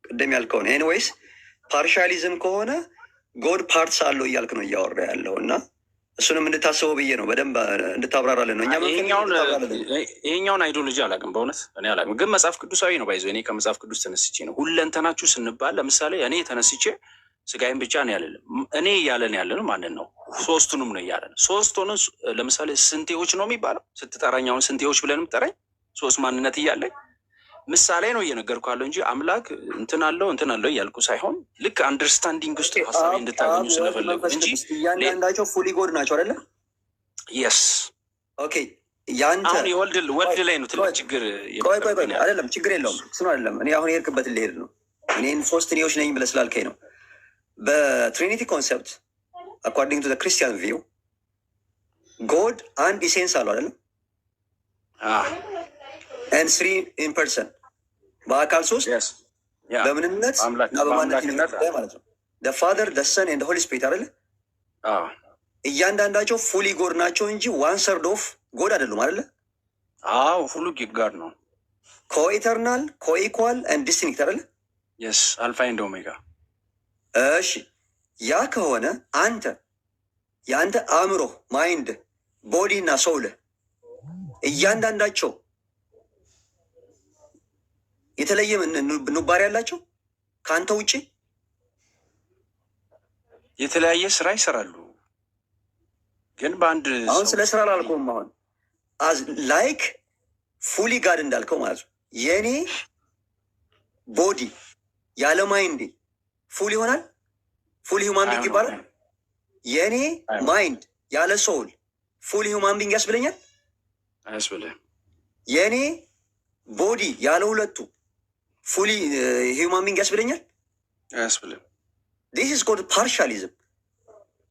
ቅድም ያልከውን ኤኒዌይስ ፓርሻሊዝም ከሆነ ጎድ ፓርትስ አለው እያልክ ነው እያወራ ያለው እና እሱንም እንድታስበው ብዬ ነው፣ በደንብ እንድታብራራለን ነው። ይሄኛውን አይዲዮሎጂ አላውቅም፣ በእውነት እኔ አላውቅም። ግን መጽሐፍ ቅዱሳዊ ነው ባይዞ። እኔ ከመጽሐፍ ቅዱስ ተነስቼ ነው ሁለንተናችሁ ስንባል፣ ለምሳሌ እኔ ተነስቼ ስጋዬን ብቻ ነው ያለን። እኔ እያለን ያለን ማንን ነው? ሶስቱንም ነው እያለን። ሶስቱን ለምሳሌ ስንቴዎች ነው የሚባለው? ስትጠራኝ አሁን ስንቴዎች ብለን የምጠራኝ ሶስት ማንነት እያለኝ ምሳሌ ነው እየነገርኩ ያለው እንጂ አምላክ እንትን አለው እያልኩ ሳይሆን ልክ አንደርስታንዲንግ ውስጥ ሀሳቤ እንድታገኙ ስለፈለጉ እንጂ እያንዳንዳቸው ፉሊ ጎድ ናቸው አይደለ? የስ ኦኬ። ያንተ አሁን ወልድ ላይ ነው ትልቅ ችግር። ቆይ አይደለም፣ ችግር የለውም። እሱ አይደለም። እኔ አሁን የሄድክበትን ልሄድ ነው። እኔን ሶስት እኔዎች ነኝ ብለህ ስላልከኝ ነው። በትሪኒቲ ኮንሰፕት አኮርዲንግ ቱ ክርስቲያን ቪው ጎድ አንድ ኢሴንስ አለው አይደለም? ኤንድ ስሪ ኢን ፐርሰን በአካል ሶስት በምንነት እና በማንነት ማለት ነው። ፋዘር ሰን ኤንድ ሆሊ ስፒሪት አይደለ? እያንዳንዳቸው ፉሊ ጎድ ናቸው እንጂ ዋን ሰርድ ኦፍ ጎድ አይደሉም አይደለ? አዎ ሁሉ ጋድ ነው። ኮኢተርናል ኮኢኳል ኤንድ ዲስቲንክት አይደለ? የስ አልፋ ኤንድ ኦሜጋ። እሺ ያ ከሆነ የአንተ አእምሮ ማይንድ ቦዲ እና ሶል እያንዳንዳቸው የተለየ ኑባሪ ያላቸው ከአንተ ውጭ የተለያየ ስራ ይሰራሉ። ግን በአንድ አሁን ስለ ስራ ላልከውም አሁን ላይክ ፉሊ ጋድ እንዳልከው ማለት ነው። የእኔ ቦዲ ያለ ማይንድ ፉል ይሆናል? ፉል ሂውማን ቢንግ ይባላል? የእኔ ማይንድ ያለ ሶል ፉል ሂውማን ቢንግ ያስብለኛል? አያስብልህም። የእኔ ቦዲ ያለ ሁለቱ ፉሊ ሂውማን ቢንግ ያስብለኛል? አያስብልህም። ዲስ ኢዝ ኮልድ ፓርሻሊዝም።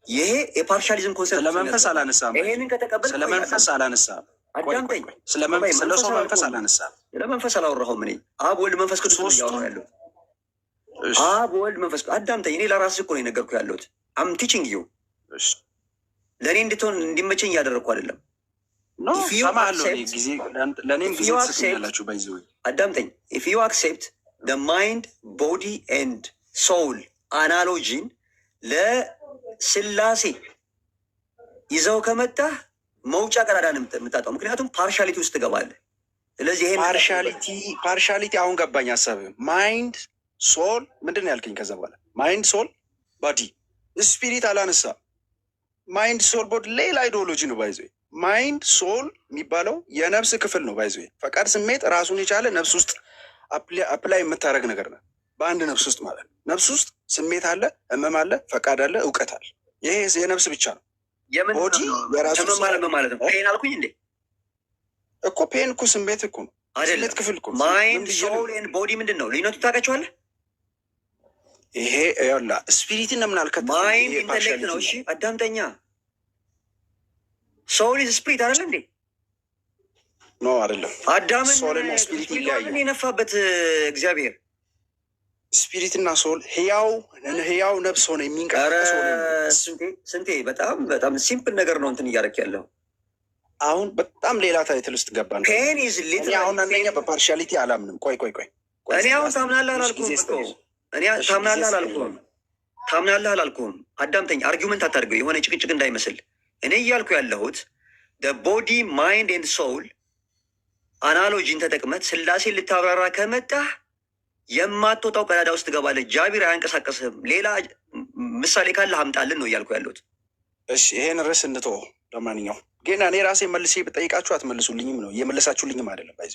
ይሄ የፓርሻሊዝም ኮንሰፕት ስለመንፈስ አላነሳም። ይሄንን ከተቀበል ስለመንፈስ አላነሳም። አዳምጠኝ። ስለሰው መንፈስ አላነሳም። ስለመንፈስ አላወራሁም። እኔ አብ ወልድ መንፈስ ቅዱስ ነው እያወራሁ ያለሁት። አብ ወልድ መንፈስ ቅዱስ። አዳምጠኝ። እኔ ለራስህ እኮ ነው የነገርኩህ ያለሁት። አም ቲቺንግ ዩ ለእኔ እንድትሆን እንዲመቸኝ እያደረግኩ አይደለም። አዳምጠኝ። ኢፍ ዩ አክሴፕት ደ ማይንድ ቦዲ ኤንድ ሶል አናሎጂን ለስላሴ ይዘው ከመጣህ መውጫ ቀዳዳን የምታጣው፣ ምክንያቱም ፓርሻሊቲ ውስጥ ትገባለህ። ስለዚህ ይሄ ፓርሻሊቲ አሁን ገባኝ ሀሳብህ። ማይንድ ሶል ምንድን ነው ያልከኝ? ከዛ በኋላ ማይንድ ሶል ቦዲ ስፒሪት አላነሳ። ማይንድ ሶል ቦዲ ሌላ አይዲዮሎጂ ነው። ባይዘ ማይንድ ሶል የሚባለው የነፍስ ክፍል ነው። ባይዘ ፈቃድ፣ ስሜት ራሱን የቻለ ነፍስ ውስጥ አፕላይ የምታደርግ ነገር ነው። በአንድ ነፍስ ውስጥ ማለት ነው። ነፍስ ውስጥ ስሜት አለ፣ ህመም አለ፣ ፈቃድ አለ፣ እውቀት አለ። ይሄ የነፍስ ብቻ ነው። ቦዲ የራሱ ማለት ነው። ፔን አልኩኝ እንዴ እኮ ፔን እኮ ስሜት እኮ ነው። ስሜት ክፍል እኮ ማይንድ ሶል ኤንድ ቦዲ ምንድን ነው ልዩነቱ? ታውቃቸዋለህ? ይሄ ያላ ስፒሪትን ነው ምናልከት ማይንድ ኢንተሌክት ነው። እሺ አዳምጠኛ። ሶል ኢዝ ስፒሪት አይደለ እንዴ? ኖ አይደለም። አዳምን ሶልና ስፒሪት ይለያያል። የነፋበት እግዚአብሔር ስፒሪትና ሶል ህያው ነፍስ ሆነ የሚንቀሳቀስ ሆነ። ስንቴ በጣም ሲምፕል ነገር ነው እንትን እያደረክ ያለው። አሁን በጣም ሌላ ታይትል ውስጥ ገባ ነው። አሁን አንደኛ በፓርሻሊቲ አላምንም። ቆይ እኔ አሁን ታምናለህ አላልኩም እኮ እኔ ታምናለህ አላልኩም። አዳምጠኝ። አርጊመንት አታድርገው የሆነ ጭቅጭቅ እንዳይመስል። እኔ እያልኩ ያለሁት ቦዲ ማይንድ ኤንድ ሶል አናሎጂን ተጠቅመት ስላሴን ልታብራራ ከመጣህ የማትወጣው ቀዳዳ ውስጥ ትገባለህ። ጃቢር አያንቀሳቀስህም። ሌላ ምሳሌ ካለ አምጣልን ነው እያልኩ ያለሁት። እሺ ይሄን ርዕስ እንተወው። ለማንኛውም ግን እኔ ራሴ መልሴ ብጠይቃችሁ አትመልሱልኝም ነው። እየመለሳችሁልኝም አይደለም። ባይዘ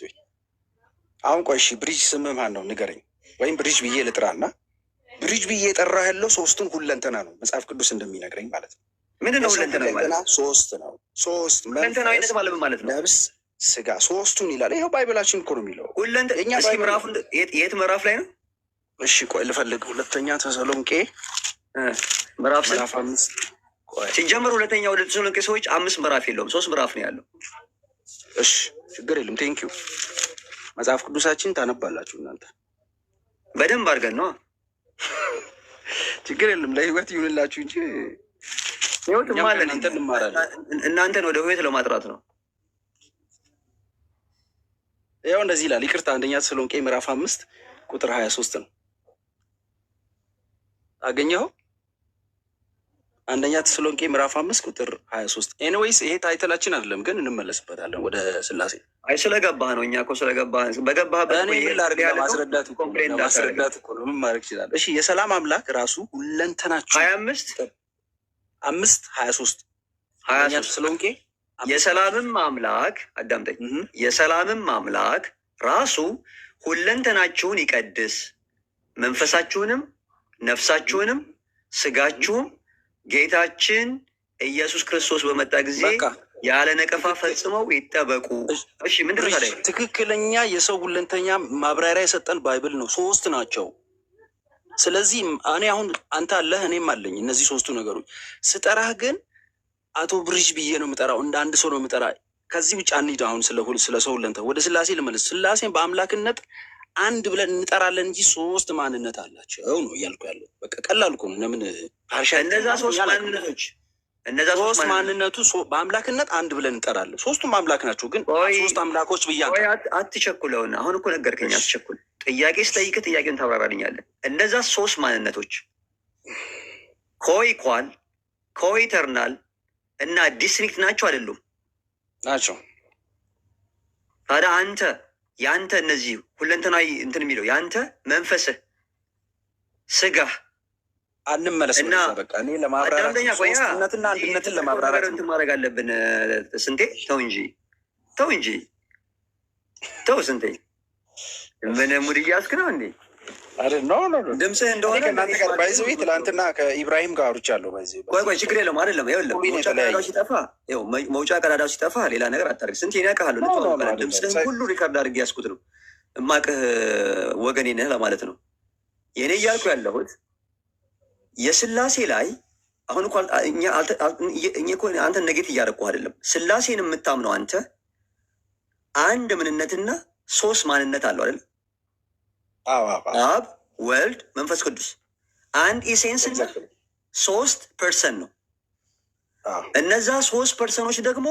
አሁን ቆይ እሺ፣ ብሪጅ ስምህ ማን ነው ንገረኝ። ወይም ብሪጅ ብዬ ልጥራና ብሪጅ ብዬ የጠራ ያለው ሶስቱን ሁለንተና ነው መጽሐፍ ቅዱስ እንደሚነግረኝ ማለት ነው። ምንድን ነው ሁለንተና ማለት? ሶስት ነው። ሶስት ሁለንተናዊነት ማለት ምን ማለት ነው? ነፍስ፣ ስጋ ሶስቱን ይላል። ይኸው ባይብላችን እኮ ነው የሚለው። የት ምዕራፍ ላይ ነው? እሺ ቆይ ልፈልግ። ሁለተኛ ተሰሎንቄ ምዕራፍ 5 ሲጀምር ሁለተኛ ወደ ተሰሎንቄ ሰዎች 5 ምዕራፍ የለውም፣ 3 ምዕራፍ ነው ያለው። እሺ ችግር የለም። ቴንኪዩ። መጽሐፍ ቅዱሳችን ታነባላችሁ እናንተ በደንብ አድርገን ነው። ችግር የለም። ለህይወት ይሁንላችሁ እንጂ ህይወት ማለት እናንተን ወደ ህይወት ለማጥራት ነው። ያው እንደዚህ ይላል። ይቅርታ፣ አንደኛ ተሰሎንቄ ምዕራፍ 5 ቁጥር 23 ነው። አገኘኸው? አንደኛ ተሰሎንቄ ምዕራፍ 5 ቁጥር 23። ኤኒዌይስ ይሄ ታይትላችን አይደለም፣ ግን እንመለስበታለን ወደ ስላሴ። አይ ስለገባህ ነው። እኛ እኮ ስለገባህ በገባህበት እኔ ምን ላድርግ? ለማስረዳት እኮ ነው። ምን ማድረግ ይችላል? እሺ የሰላም አምላክ ራሱ ሁለንተናችሁ 25:23 አንደኛ ተሰሎንቄ የሰላምም አምላክ አዳምጠኝ። የሰላምም አምላክ ራሱ ሁለንተናችሁን ይቀድስ፣ መንፈሳችሁንም ነፍሳችሁንም ስጋችሁም ጌታችን ኢየሱስ ክርስቶስ በመጣ ጊዜ ያለ ነቀፋ ፈጽመው ይጠበቁ። እሺ ምንድን ነው ታዲያ? ትክክለኛ የሰው ሁለንተኛ ማብራሪያ የሰጠን ባይብል ነው። 3 ናቸው። ስለዚህ እኔ አሁን አንተ አለህ እኔም አለኝ። እነዚህ 3ቱ ነገሮች ስጠራህ ግን አቶ ብሪጅ ብዬ ነው የምጠራው፣ እንደ አንድ ሰው ነው የምጠራ። ከዚህ ውጭ አንሂድ። አሁን ስለ ሰው ሁለንተና ወደ ስላሴ ልመልስ። ስላሴን በአምላክነት አንድ ብለን እንጠራለን እንጂ 3 ማንነት አላቸው ነው እያልኩ ያለው። በቃ ቀላል እኮ ነው። ለምን እነዛ 3 ማንነቶች ሶስት ማንነቱ በአምላክነት አንድ ብለን እንጠራለን። 3ቱም አምላክ ናቸው። ግን 3 አምላኮች ብያለሁ። አትቸኩለውና አሁን እኮ ነገርከኝ። አትቸኩል። ጥያቄ ስጠይቅህ ጥያቄውን ታብራራልኛለህ። እነዛ 3 ማንነቶች ኮኢኳል፣ ኮኢተርናል እና ዲስቲንክት ናቸው አይደሉም? ናቸው። ታዲያ የአንተ እነዚህ ሁለንተናዊ እንትን የሚለው የአንተ መንፈስህ ስጋህ አንመለስ እና በቃ እኔ ለማብራራት ሶስትነትና አንድነትን ለማብራራት እንትን ማድረግ አለብን። ስንቴ ተው ስንቴ ምን ሙድ እያስክ ነው እንዴ? ድምፅህ እንደሆነ እናንተ ጋር ባይዘው ትላንትና ከኢብራሂም ጋር አውርቻለሁ። ባይዘው ቆይ ችግር የለውም አይደለም። መውጫ ቀዳዳው ሲጠፋ ሌላ ነገር አታርግ። ስንቴ ያውቃለሁ። ድምፅህን ሁሉ ሪካርድ አድርጌ ያስኩት ነው። እማቅህ ወገኔ ነህ ለማለት ነው። የእኔ እያልኩ ያለሁት የስላሴ ላይ አሁን እኮ አንተ ነጌት እያደረኩህ አይደለም። ስላሴን የምታምነው አንተ አንድ ምንነትና 3 ማንነት አለው አይደለም? አብ፣ ወልድ፣ መንፈስ ቅዱስ አንድ ኢሴንስ እና 3 ፐርሰን ነው። እነዛ 3 ፐርሰኖች ደግሞ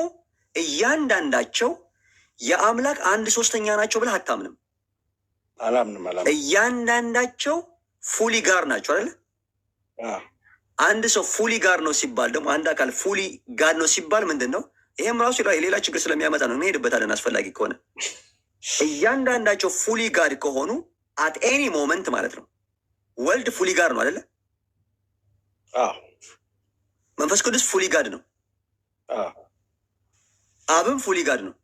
እያንዳንዳቸው የአምላክ 1/3 ናቸው ብለህ አታምንም? አላምንም። እያንዳንዳቸው ፉሊ ጋር ናቸው አይደለ? አንድ ሰው ፉሊ ጋር ነው ሲባል ደግሞ አንድ አካል ፉሊ ጋር ነው ሲባል ምንድን ነው? ይሄም ራሱ ሌላ ችግር ስለሚያመጣ ነው። እንሄድበታለን አስፈላጊ ከሆነ። እያንዳንዳቸው ፉሊ ጋር ከሆኑ አት ኤኒ ሞመንት ማለት ነው። ወልድ ፉሊ ጋር ነው አይደለ? መንፈስ ቅዱስ ፉሊ ጋድ ነው። አብም ፉሊ ጋድ ነው።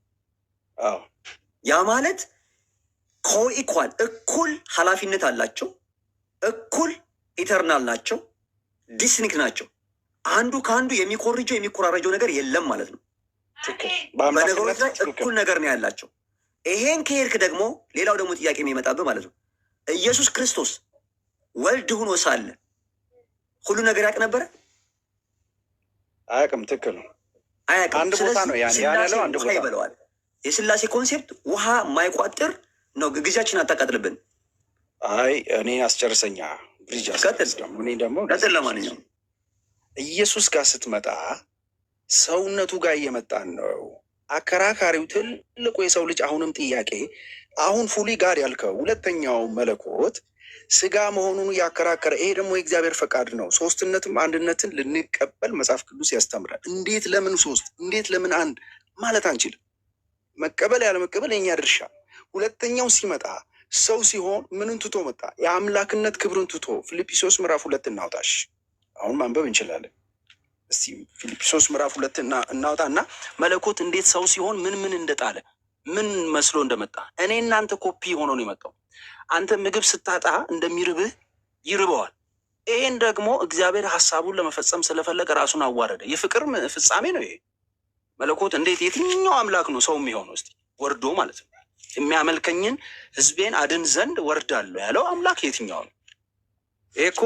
ያ ማለት ኮኢኳል እኩል ኃላፊነት አላቸው፣ እኩል ኢተርናል ናቸው፣ ዲስቲንክት ናቸው። አንዱ ከአንዱ የሚኮራረጀው ነገር የለም ማለት ነው። በነገሮች ላይ እኩል ነገር ነው ያላቸው። ይሄን ከሄድክ ደግሞ ሌላው ደግሞ ጥያቄ የሚመጣብህ ማለት ነው ኢየሱስ ክርስቶስ ወልድ ሆኖ ሳለ ሁሉ ነገር ያውቅ ነበረ? አያውቅም። ትክክል ነው። አያውቅም። አንድ ቦታ ነው ያለው። አንድ ቦታ ይበለዋል። የስላሴ ኮንሴፕት ውሃ ማይቋጥር ነው። ጊዜያችን አታቃጥልብን። አይ እኔ አስጨርሰኛ ብሪጅ እኔ ደግሞ ቀጥል። ለማንኛውም ኢየሱስ ጋር ስትመጣ ሰውነቱ ጋር እየመጣን ነው። አከራካሪው ትልቁ የሰው ልጅ አሁንም ጥያቄ አሁን ፉሊ ጋር ያልከው ሁለተኛው መለኮት ስጋ መሆኑን ያከራከረ፣ ይሄ ደግሞ የእግዚአብሔር ፈቃድ ነው። 3ነትም አንድነትን ልንቀበል መጽሐፍ ቅዱስ ያስተምራል። እንዴት ለምን 3 እንዴት ለምን 1 ማለት አንችልም። መቀበል ያለ መቀበል የኛ ድርሻ። ሁለተኛው ሲመጣ ሰው ሲሆን ምንን ትቶ መጣ? የአምላክነት ክብርን ትቶ። ፊልጵስዩስ ምዕራፍ 2 እናውጣሽ። አሁን ማንበብ እንችላለን። እስቲ ፊልጵስዩስ ምዕራፍ 2 እናውጣና መለኮት እንዴት ሰው ሲሆን ምን እንደጣለ ምን መስሎ እንደመጣ እኔ እናንተ ኮፒ ሆኖ ነው የመጣው። አንተ ምግብ ስታጣ እንደሚርብህ ይርበዋል። ይሄን ደግሞ እግዚአብሔር ሀሳቡን ለመፈጸም ስለፈለገ ራሱን አዋረደ። የፍቅር ፍጻሜ ነው ይሄ። መለኮት እንዴት የትኛው አምላክ ነው ሰው የሚሆነው? እስቲ ወርዶ ማለት ነው። የሚያመልከኝን ሕዝቤን አድን ዘንድ ወርዳለሁ ያለው አምላክ የትኛው ነው? ይሄ እኮ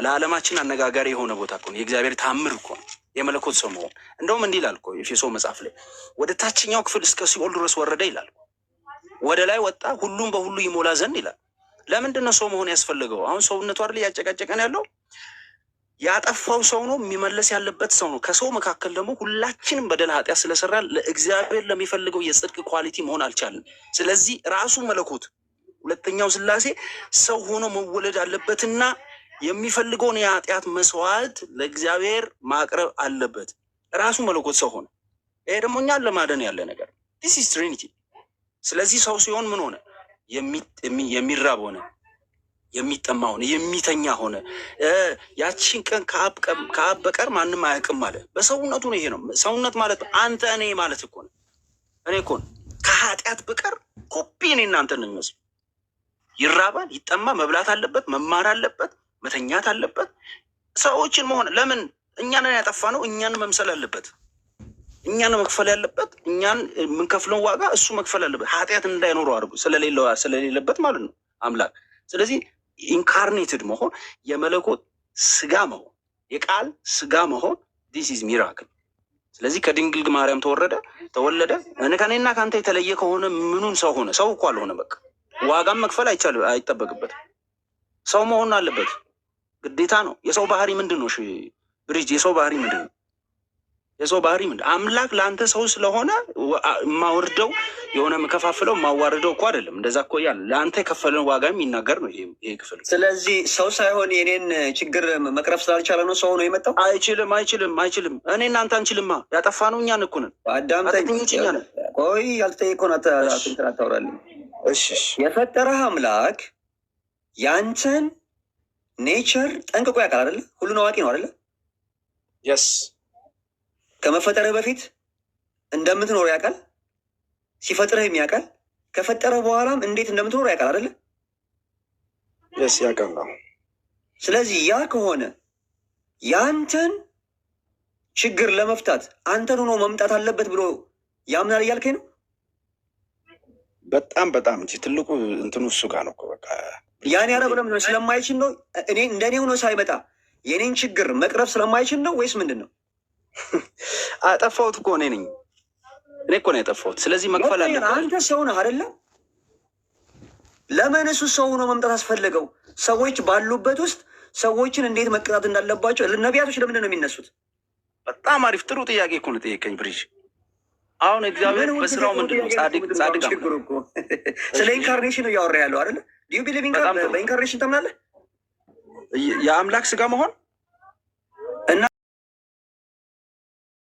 ለዓለማችን አነጋጋሪ የሆነ ቦታ እኮ ነው። የእግዚአብሔር ታምር እኮ ነው የመለኮት ሰው መሆን። እንደውም እንዲህ ይላል እኮ ኤፌሶ መጽሐፍ ላይ ወደ ታችኛው ክፍል እስከ ሲኦል ድረስ ወረደ ይላል። ወደ ላይ ወጣ ሁሉም በሁሉ ይሞላ ዘንድ ይላል። ለምንድን ነው ሰው መሆን ያስፈልገው? አሁን ሰውነቱ አይደል እያጨቃጨቀን ያለው? ያጠፋው ሰው ነው፣ የሚመለስ ያለበት ሰው ነው። ከሰው መካከል ደግሞ ሁላችንም በደል ኃጢአት ስለሰራ ለእግዚአብሔር ለሚፈልገው የጽድቅ ኳሊቲ መሆን አልቻለም። ስለዚህ ራሱ መለኮት ሁለተኛው ስላሴ ሰው ሆኖ መወለድ አለበትና የሚፈልገውን የኃጢአት መስዋዕት ለእግዚአብሔር ማቅረብ አለበት። ራሱ መለኮት ሰው ሆነ። ይሄ ደግሞ እኛን ለማደን ያለ ነገር ዲስ ኢዝ ትሪኒቲ። ስለዚህ ሰው ሲሆን ምን ሆነ? የሚራብ ሆነ፣ የሚጠማ ሆነ፣ የሚተኛ ሆነ። ያቺን ቀን ከአብ በቀር ማንም አያውቅም ማለት በሰውነቱ ነው። ይሄ ነው ሰውነት ማለት። አንተ እኔ ማለት እኮ ነው። እኔ እኮ ነው ከኃጢአት በቀር ኮፒ እኔ እናንተ ነው የሚመስሉ። ይራባል፣ ይጠማ፣ መብላት አለበት፣ መማር አለበት፣ መተኛት አለበት። ሰዎችን መሆን ለምን እኛን ያጠፋ ነው? እኛን መምሰል አለበት። እኛን መክፈል ያለበት እኛን የምንከፍለውን ዋጋ እሱ መክፈል አለበት። ኃጢአት እንዳይኖረው አድርጎ ስለሌለበት ማለት ነው አምላክ። ስለዚህ ኢንካርኔትድ መሆን የመለኮት ስጋ መሆን የቃል ስጋ መሆን ዲስ ኢዝ ሚራክል። ስለዚህ ከድንግል ማርያም ተወለደ። ከእኔና ከአንተ የተለየ ከሆነ ምኑን ሰው ሆነ? ሰው እኮ አልሆነ። በቃ ዋጋም መክፈል አይጠበቅበትም። ሰው መሆን አለበት፣ ግዴታ ነው። የሰው ባህሪ ምንድን ነው? ብሪጅ የሰው ባህሪ ምንድን ነው? የሰው ባህሪ ምንድን? አምላክ ለአንተ ሰው ስለሆነ የማወርደው የሆነ የምከፋፍለው የማዋርደው እኮ አይደለም። እንደዛ እኮ ያለ ለአንተ የከፈለን ዋጋ የሚናገር ነው ይሄ ክፍል። ስለዚህ ሰው ሳይሆን የኔን ችግር መቅረፍ ስላልቻለ ነው ሰው ነው የመጣው። አይችልም። እኔ እናንተ አንችልማ። ያጠፋነው እኛን እኮ ነን። አዳምጠኞች እኛ ነን። ቆይ ያልተጠየቀውን አታውራልኝ። የፈጠረህ አምላክ ያንተን ኔቸር ጠንቅቆ ያውቃል አይደለ? ሁሉን አዋቂ ነው አይደለ? የስ ከመፈጠርህ በፊት እንደምትኖር ያውቃል። ሲፈጥርህም ያውቃል። ከፈጠረህ በኋላም እንዴት እንደምትኖር ያውቃል አይደለ? የስ ያውቃል። ስለዚህ ያ ከሆነ ያንተን ችግር ለመፍታት አንተን ሆኖ መምጣት አለበት ብሎ ያምናል እያልከኝ ነው? በጣም እንጂ ትልቁ እንትኑ እሱ ጋር ነው። በቃ ያን ያረብለም ስለማይችል ነው። እኔ እንደኔ ሆኖ ሳይመጣ የኔን ችግር መቅረፍ ስለማይችል ነው ወይስ ምንድን ነው? አጠፋሁት እኮ እኔ ነኝ። እኔ እኮ ነው ያጠፋሁት። ስለዚህ መክፈል አለበት። አንተ ሰው ነህ አይደለም? ለምን እሱ ሰው ሆኖ መምጣት አስፈለገው? ሰዎች ባሉበት ውስጥ ሰዎችን እንዴት መቅጣት እንዳለባቸው ነቢያቶች ለምንድን ነው የሚነሱት? በጣም አሪፍ ጥሩ ጥያቄ እኮ ነው ጠየቀኝ ብሪጅ። አሁን እግዚአብሔር በስራው ምንድን ነው? ጻድቅ ችግሩ እኮ ስለ ኢንካርኔሽን እያወራ ያለው አይደለ? ዲዩ ቢሊቭ በኢንካርኔሽን ታምናለህ? የአምላክ ስጋ መሆን